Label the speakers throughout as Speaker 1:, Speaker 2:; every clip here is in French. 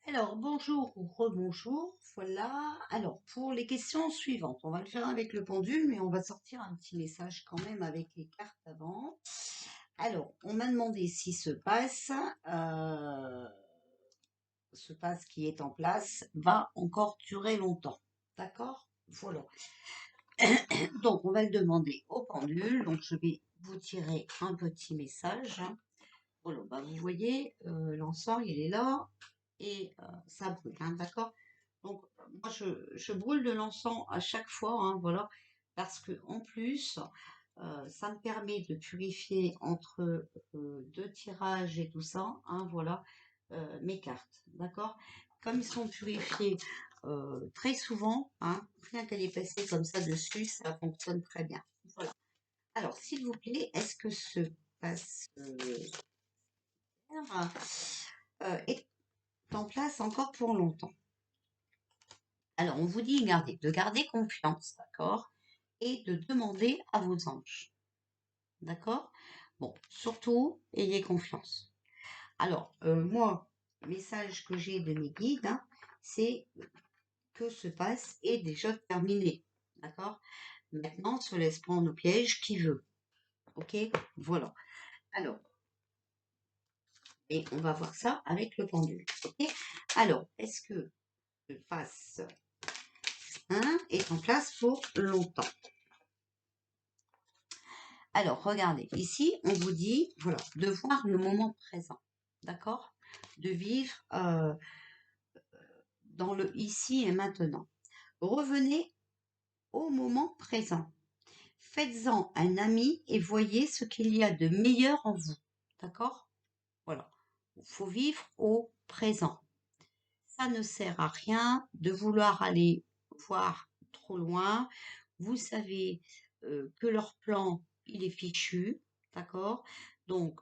Speaker 1: Alors, bonjour ou rebonjour, voilà. Alors, pour les questions suivantes, on va le faire avec le pendule, mais on va sortir un petit message quand même avec les cartes avant. Alors, on m'a demandé si euh, ce passe qui est en place va encore durer longtemps. D'accord? Voilà. Donc, on va le demander au pendule. Donc, je vais vous tirer un petit message. Voilà, bah, vous voyez, l'encens, il est là et ça brûle, hein, d'accord? Donc, moi, je brûle de l'encens à chaque fois, hein, voilà, parce que en plus, ça me permet de purifier entre deux tirages et tout ça, hein, voilà, mes cartes, d'accord? Comme ils sont purifiés très souvent, hein, rien qu'à les passer comme ça dessus, ça fonctionne très bien. Voilà. Alors, s'il vous plaît, est-ce que ce passe est en place encore pour longtemps? Alors, on vous dit de garder confiance, d'accord? Et de demander à vos anges, d'accord? Bon, surtout, ayez confiance. Alors, moi, le message que j'ai de mes guides, hein, c'est que ce passe est déjà terminé, d'accord? Maintenant, se laisse prendre au piège qui veut, ok? Voilà. Alors, et on va voir ça avec le pendule, ok? Alors, est-ce que le passe est en place pour longtemps? Alors, regardez, ici, on vous dit, voilà, de voir le moment présent, d'accord? De vivre dans le ici et maintenant. Revenez au moment présent. Faites-en un ami et voyez ce qu'il y a de meilleur en vous, d'accord? Voilà, il faut vivre au présent. Ça ne sert à rien de vouloir aller voir trop loin. Vous savez que leur plan, il est fichu, d'accord? Donc,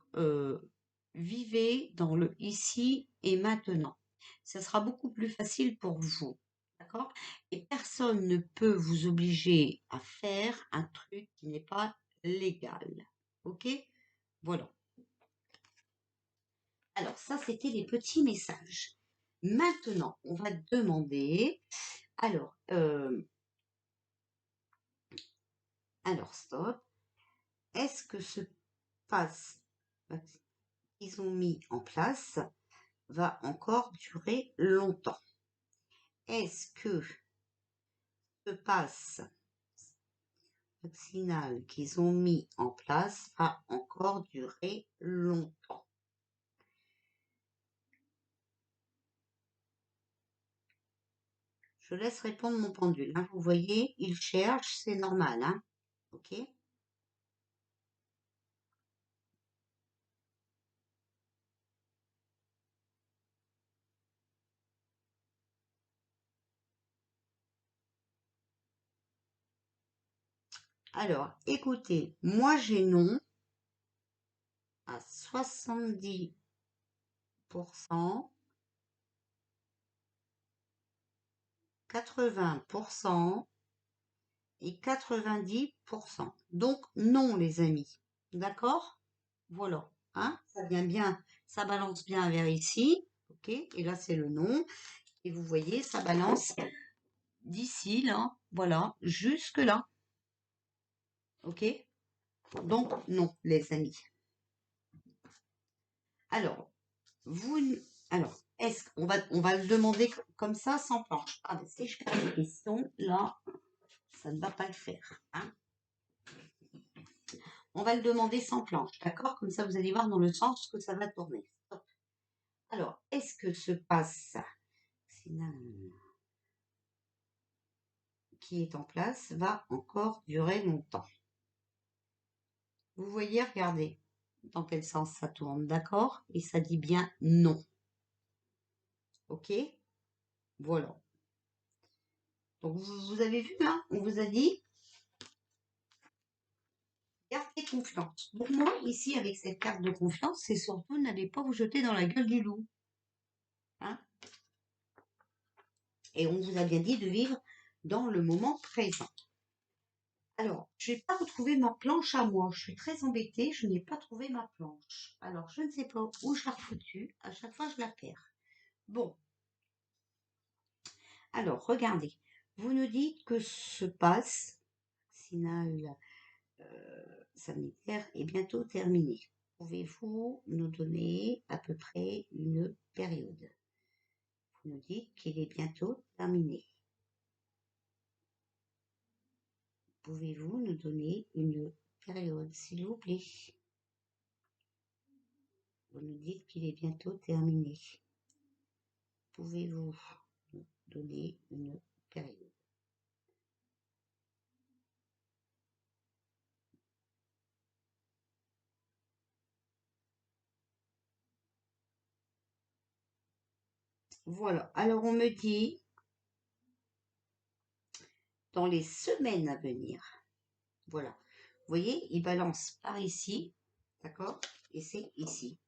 Speaker 1: vivez dans le ici et maintenant. Ça sera beaucoup plus facile pour vous, d'accord? Et personne ne peut vous obliger à faire un truc qui n'est pas légal, ok? Voilà. Alors, ça, c'était les petits messages. Maintenant, on va demander, alors, stop, est-ce que ce passe qu'ils ont mis en place va encore durer longtemps? Est-ce que ce passe vaccinal qu'ils ont mis en place va encore durer longtemps? Je laisse répondre mon pendule, hein. Vous voyez, il cherche, c'est normal, hein. Ok? Alors, écoutez, moi j'ai non à 70%, 80% et 90%. Donc non, les amis. D'accord? Voilà. Hein? Ça vient bien, ça balance bien vers ici. Ok? Et là, c'est le non. Et vous voyez, ça balance d'ici, là. Voilà. Jusque là. Ok? Donc non, les amis. Alors, vous, alors, est-ce qu'on va le demander comme ça, sans planche? Ah, ben, si je fais une question, là, ça ne va pas le faire. Hein? On va le demander sans planche, d'accord? Comme ça, vous allez voir dans le sens que ça va tourner. Stop. Alors, est-ce que ce passe qui est en place va encore durer longtemps? Vous voyez, regardez dans quel sens ça tourne, d'accord? Et ça dit bien non. Ok? Voilà. Donc, vous avez vu, hein? On vous a dit, gardez confiance. Pour moi, ici, avec cette carte de confiance, c'est surtout n'allez pas vous jeter dans la gueule du loup. Hein? Et on vous a bien dit de vivre dans le moment présent. Alors, je n'ai pas retrouvé ma planche à moi. Je suis très embêtée, je n'ai pas trouvé ma planche. Alors, je ne sais pas où je l'ai refoutue. À chaque fois, je la perds. Bon, Alors, regardez, vous nous dites que ce passe vaccinal sanitaire est bientôt terminé. Pouvez-vous nous donner à peu près une période? Vous nous dites qu'il est bientôt terminé. Pouvez-vous nous donner une période, s'il vous plaît? Vous nous dites qu'il est bientôt terminé. Pouvez-vous nous donner une période? Voilà. Alors, on me dit dans les semaines à venir. Voilà. Vous voyez, il balance par ici, d'accord? Et c'est ici,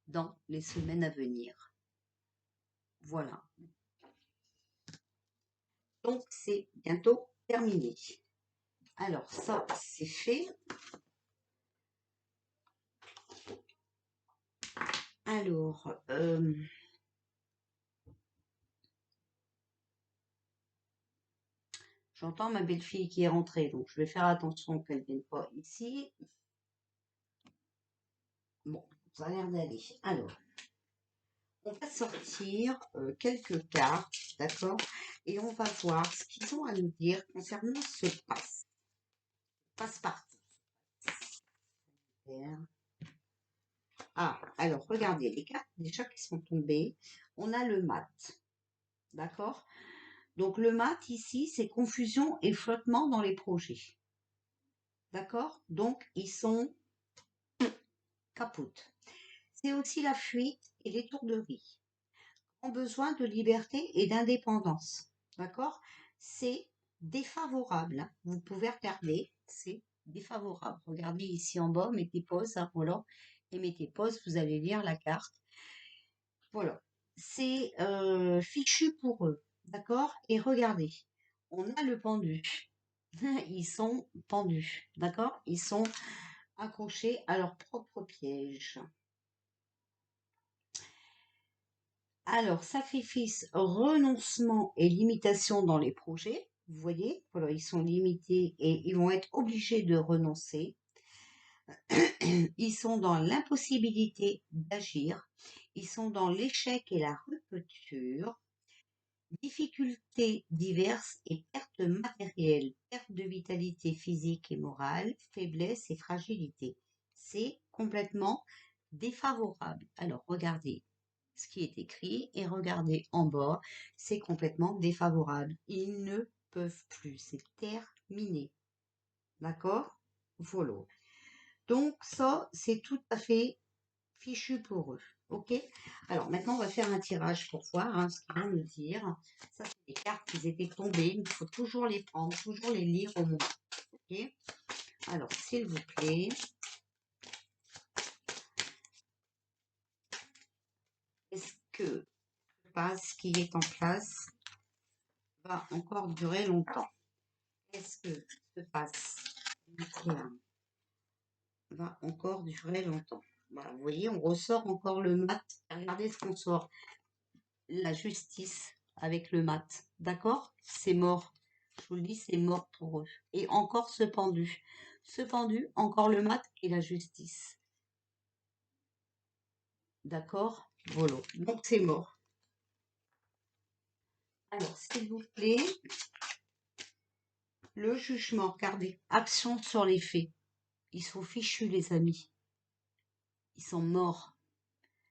Speaker 1: dans les semaines à venir. Voilà. Donc, c'est bientôt terminé. Alors, ça, c'est fait. Alors, j'entends ma belle-fille qui est rentrée, donc je vais faire attention qu'elle ne vienne pas ici. Bon, ça a l'air d'aller. Alors, on va sortir quelques cartes, d'accord? Et on va voir ce qu'ils ont à nous dire concernant ce passe-partout. Ah, alors regardez les cartes déjà qui sont tombées. On a le mat, d'accord? Donc le mat ici, c'est confusion et flottement dans les projets, d'accord? Donc ils sont capotes. C'est aussi la fuite et l'étourderie. Ont besoin de liberté et d'indépendance, d'accord? C'est défavorable, hein. Vous pouvez regarder, c'est défavorable. Regardez ici en bas, mettez pause, hein, voilà, et mettez pause, vous allez lire la carte. Voilà, c'est fichu pour eux, d'accord? Et regardez, on a le pendu. Ils sont pendus, d'accord? Ils sont accrochés à leur propre piège. Alors, sacrifice, renoncement et limitation dans les projets. Vous voyez, voilà, ils sont limités et ils vont être obligés de renoncer. Ils sont dans l'impossibilité d'agir. Ils sont dans l'échec et la rupture. Difficultés diverses et pertes matérielles, perte de vitalité physique et morale, faiblesse et fragilité. C'est complètement défavorable. Alors, regardez ce qui est écrit et regardez en bas, c'est complètement défavorable. Ils ne peuvent plus, c'est terminé. D'accord? Voilà. Donc ça, c'est tout à fait fichu pour eux. Ok? Alors maintenant, on va faire un tirage pour voir hein, ce qu'ils vont nous dire. Ça, c'est des cartes qui étaient tombées. Il faut toujours les prendre, toujours les lire au moins. Ok? Alors, s'il vous plaît. Est-ce que le passe qui est en place va encore durer longtemps? Est-ce que ce passe va encore durer longtemps? Voilà, vous voyez, on ressort encore le mat. Regardez ce qu'on sort. La justice avec le mat. D'accord? C'est mort. Je vous le dis, c'est mort pour eux. Et encore ce pendu. Ce pendu, encore le mat et la justice. D'accord? Voilà. Donc c'est mort. Alors, s'il vous plaît, le jugement, regardez. Action sur les faits. Ils sont fichus, les amis. Ils sont morts.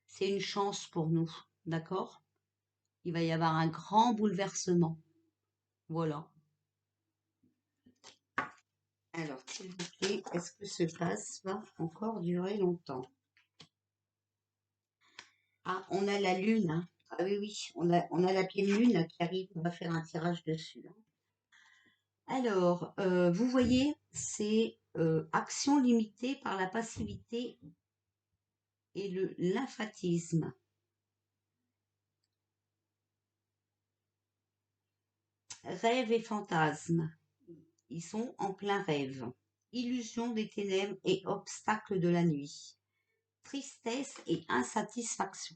Speaker 1: C'est une chance pour nous. D'accord? Il va y avoir un grand bouleversement. Voilà. Alors, s'il vous plaît, est-ce que ce passe va encore durer longtemps? Ah, on a la lune, hein. Ah oui, oui, on a la pleine lune qui arrive, on va faire un tirage dessus, hein. Alors, vous voyez, c'est action limitée par la passivité et le lymphatisme. Rêve et fantasme, ils sont en plein rêve. Illusion des ténèbres et obstacles de la nuit. Tristesse et insatisfaction.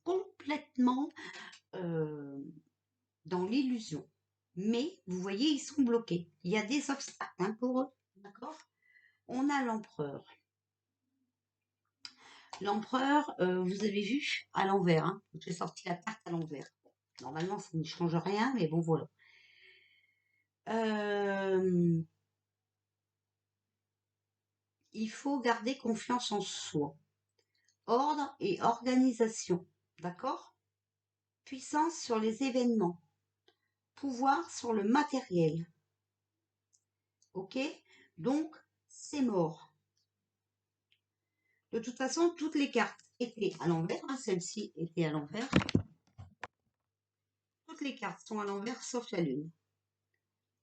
Speaker 1: Complètement dans l'illusion. Mais, vous voyez, ils sont bloqués. Il y a des obstacles hein, pour eux. D'accord? On a l'empereur. L'empereur, vous avez vu, à l'envers. Hein. J'ai sorti la carte à l'envers. Normalement, ça ne change rien, mais bon, voilà. Il faut garder confiance en soi. Ordre et organisation. D'accord? Puissance sur les événements. Pouvoir sur le matériel. Ok? Donc, c'est mort. De toute façon, toutes les cartes étaient à l'envers. Hein, celle-ci était à l'envers. Toutes les cartes sont à l'envers sauf la lune.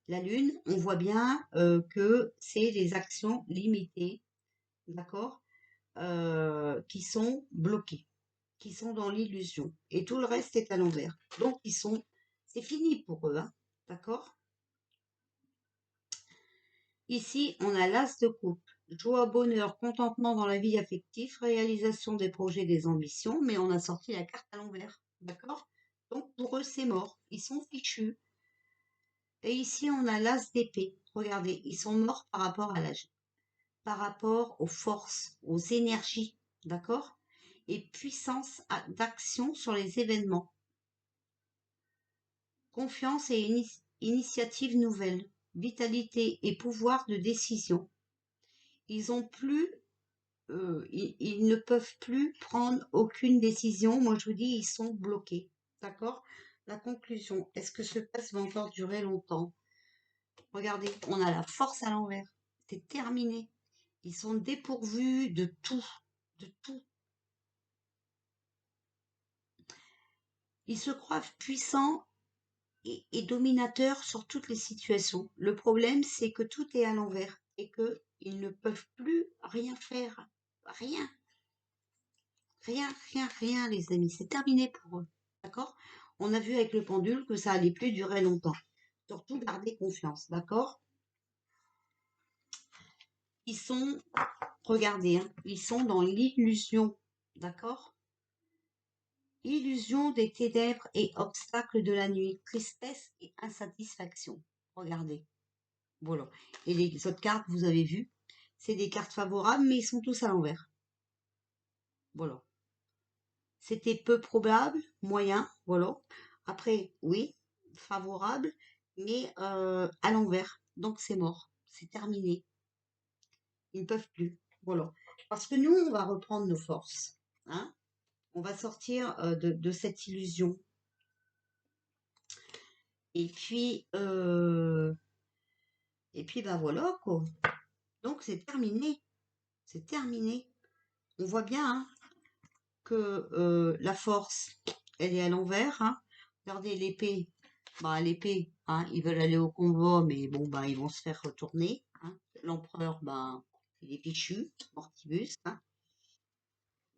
Speaker 1: La lune, on voit bien que c'est des actions limitées, d'accord, qui sont bloquées, qui sont dans l'illusion. Et tout le reste est à l'envers. Donc, c'est fini pour eux, hein, d'accord? Ici, on a l'as de coupe. Joie, bonheur, contentement dans la vie affective, réalisation des projets, des ambitions, mais on a sorti la carte à l'envers, d'accord? Donc, pour eux, c'est mort. Ils sont fichus. Et ici, on a l'as d'épée. Regardez, ils sont morts par rapport à l'âge, par rapport aux forces, aux énergies, d'accord? Et puissance d'action sur les événements. Confiance et initiative nouvelle. Vitalité et pouvoir de décision. Ils ont plus, ils ne peuvent plus prendre aucune décision. Moi, je vous dis, ils sont bloqués, d'accord? La conclusion, est-ce que ce passe va encore durer longtemps? Regardez, on a la force à l'envers. C'est terminé. Ils sont dépourvus de tout. De tout. Ils se croient puissants et dominateurs sur toutes les situations. Le problème, c'est que tout est à l'envers et qu'ils ne peuvent plus rien faire. Rien. Rien, rien, rien, les amis. C'est terminé pour eux. D'accord? On a vu avec le pendule que ça allait plus durer longtemps. Surtout, garder confiance. D'accord? Ils sont, regardez, hein, ils sont dans l'illusion. D'accord? Illusion des ténèbres et obstacles de la nuit, tristesse et insatisfaction. Regardez. Voilà. Et les autres cartes, vous avez vu, c'est des cartes favorables, mais ils sont tous à l'envers. Voilà. C'était peu probable, moyen, voilà. Après, oui, favorable, mais à l'envers. Donc c'est mort. C'est terminé. Ils ne peuvent plus. Voilà. Parce que nous, on va reprendre nos forces. Hein. On va sortir de cette illusion. Et puis, ben voilà, quoi. Donc, c'est terminé. C'est terminé. On voit bien hein, que la force, elle est à l'envers. Hein. Regardez l'épée. Bah, l'épée, hein, ils veulent aller au combat, mais bon, bah, ils vont se faire retourner. Hein. L'empereur, ben, il est fichu, Mortibus. Hein.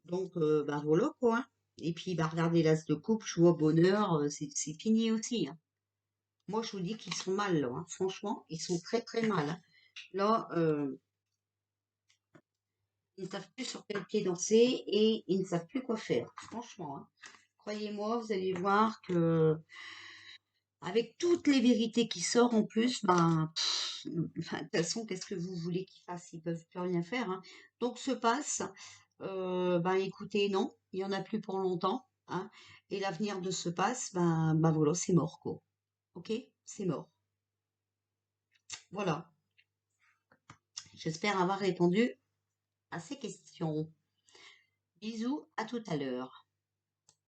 Speaker 1: Donc, ben voilà, quoi. Hein. Et puis, bah, regardez l'as de coupe, joie, bonheur, c'est fini aussi. Hein. Moi, je vous dis qu'ils sont mal, là. Hein. Franchement, ils sont très, très mal. Hein. Là, ils ne savent plus sur quel pied danser et ils ne savent plus quoi faire. Franchement, hein. Croyez-moi, vous allez voir que avec toutes les vérités qui sortent en plus, ben, de toute façon, qu'est-ce que vous voulez qu'ils fassent? Ils peuvent plus rien faire. Hein. Donc, se passe, ben écoutez, non, il n'y en a plus pour longtemps. Hein. Et l'avenir de ce passe, ben voilà, c'est mort, quoi. Ok? C'est mort. Voilà. J'espère avoir répondu à ces questions. Bisous, à tout à l'heure.